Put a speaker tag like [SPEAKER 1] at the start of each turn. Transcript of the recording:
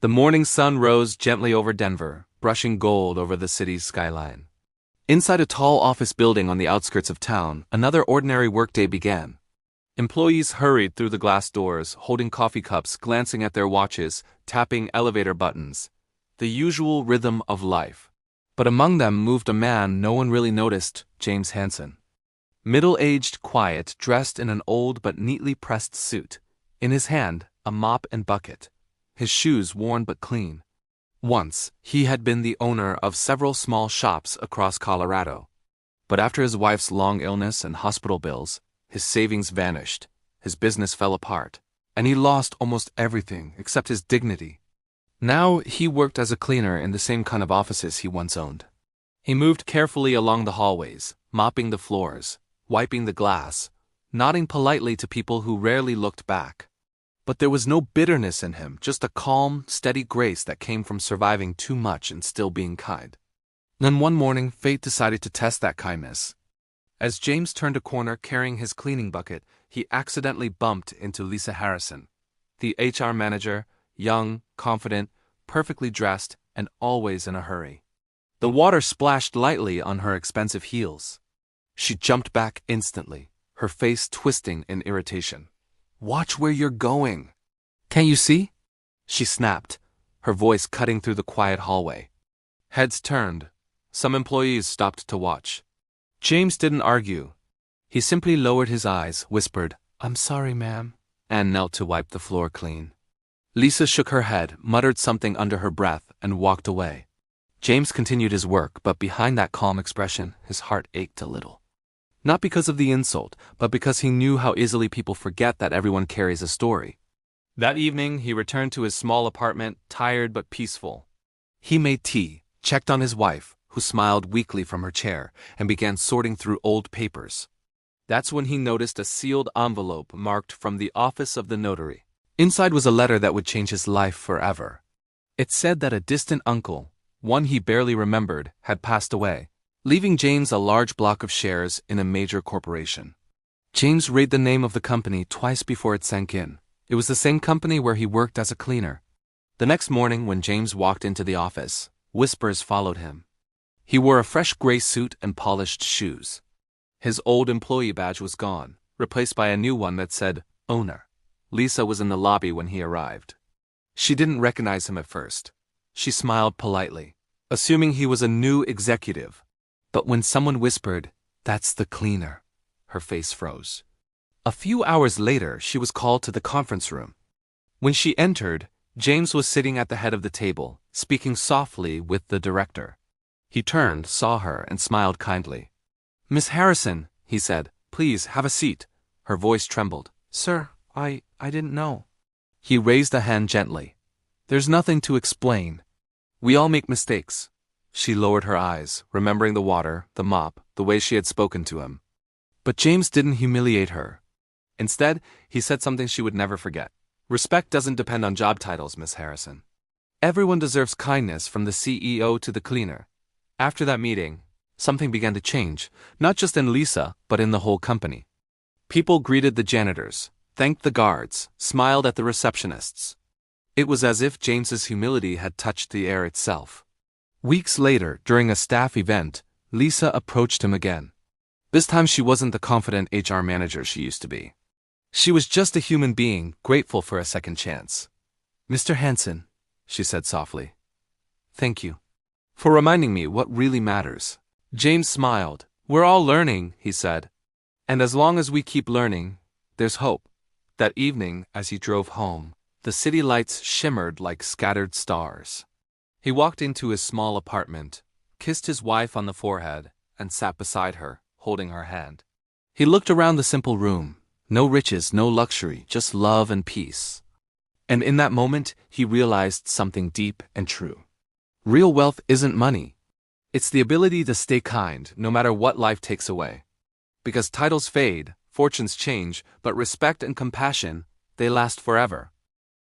[SPEAKER 1] The morning sun rose gently over Denver, brushing gold over the city's skyline. Inside a tall office building on the outskirts of town, another ordinary workday began. Employees hurried through the glass doors, holding coffee cups, glancing at their watches, tapping elevator buttons. The usual rhythm of life. But among them moved a man no one really noticed, James Hanson. Middle-aged, quiet, dressed in an old but neatly pressed suit. In his hand, a mop and bucket. His shoes worn but clean. Once, he had been the owner of several small shops across Colorado. But after his wife's long illness and hospital bills, his savings vanished, his business fell apart, and he lost almost everything except his dignity. Now he worked as a cleaner in the same kind of offices he once owned. He moved carefully along the hallways, mopping the floors, wiping the glass, nodding politely to people who rarely looked back. But there was no bitterness in him, just a calm, steady grace that came from surviving too much and still being kind. Then one morning, fate decided to test that kindness. As James turned a corner carrying his cleaning bucket, he accidentally bumped into Lisa Harrison, the HR manager, young, confident, perfectly dressed, and always in a hurry. The water splashed lightly on her expensive heels. She jumped back instantly, her face twisting in irritation. "Watch where you're going. Can't you see?" she snapped, her voice cutting through the quiet hallway. Heads turned. Some employees stopped to watch. James didn't argue. He simply lowered his eyes, whispered, "I'm sorry, ma'am," and knelt to wipe the floor clean. Lisa shook her head, muttered something under her breath, and walked away. James continued his work, but behind that calm expression, his heart ached a little. Not because of the insult, but because he knew how easily people forget that everyone carries a story. That evening, he returned to his small apartment, tired but peaceful. He made tea, checked on his wife, who smiled weakly from her chair, and began sorting through old papers. That's when he noticed a sealed envelope marked from the office of the notary. Inside was a letter that would change his life forever. It said that a distant uncle, one he barely remembered, had passed away, leaving James a large block of shares in a major corporation. James read the name of the company twice before it sank in. It was the same company where he worked as a cleaner. The next morning, when James walked into the office, whispers followed him. He wore a fresh gray suit and polished shoes. His old employee badge was gone, replaced by a new one that said, "Owner." Lisa was in the lobby when he arrived. She didn't recognize him at first. She smiled politely, assuming he was a new executive. But when someone whispered, "That's the cleaner," her face froze. A few hours later, she was called to the conference room. When she entered, James was sitting at the head of the table, speaking softly with the director. He turned, saw her, and smiled kindly. "Miss Harrison," he said, "please have a seat." Her voice trembled. "Sir, I didn't know." He raised a hand gently. "There's nothing to explain. We all make mistakes." She lowered her eyes, remembering the water, the mop, the way she had spoken to him. But James didn't humiliate her. Instead, he said something she would never forget. "Respect doesn't depend on job titles, Miss Harrison. Everyone deserves kindness from the CEO to the cleaner." After that meeting, something began to change, not just in Lisa, but in the whole company. People greeted the janitors, thanked the guards, smiled at the receptionists. It was as if James's humility had touched the air itself. Weeks later, during a staff event, Lisa approached him again. This time she wasn't the confident HR manager she used to be. She was just a human being, grateful for a second chance. "Mr. Hanson," she said softly. "Thank you for reminding me what really matters." James smiled. "We're all learning," he said. "And as long as we keep learning, there's hope." That evening, as he drove home, the city lights shimmered like scattered stars. He walked into his small apartment, kissed his wife on the forehead, and sat beside her, holding her hand. He looked around the simple room. No riches, no luxury, just love and peace. And in that moment, he realized something deep and true. Real wealth isn't money. It's the ability to stay kind, no matter what life takes away. Because titles fade, fortunes change, but respect and compassion, they last forever.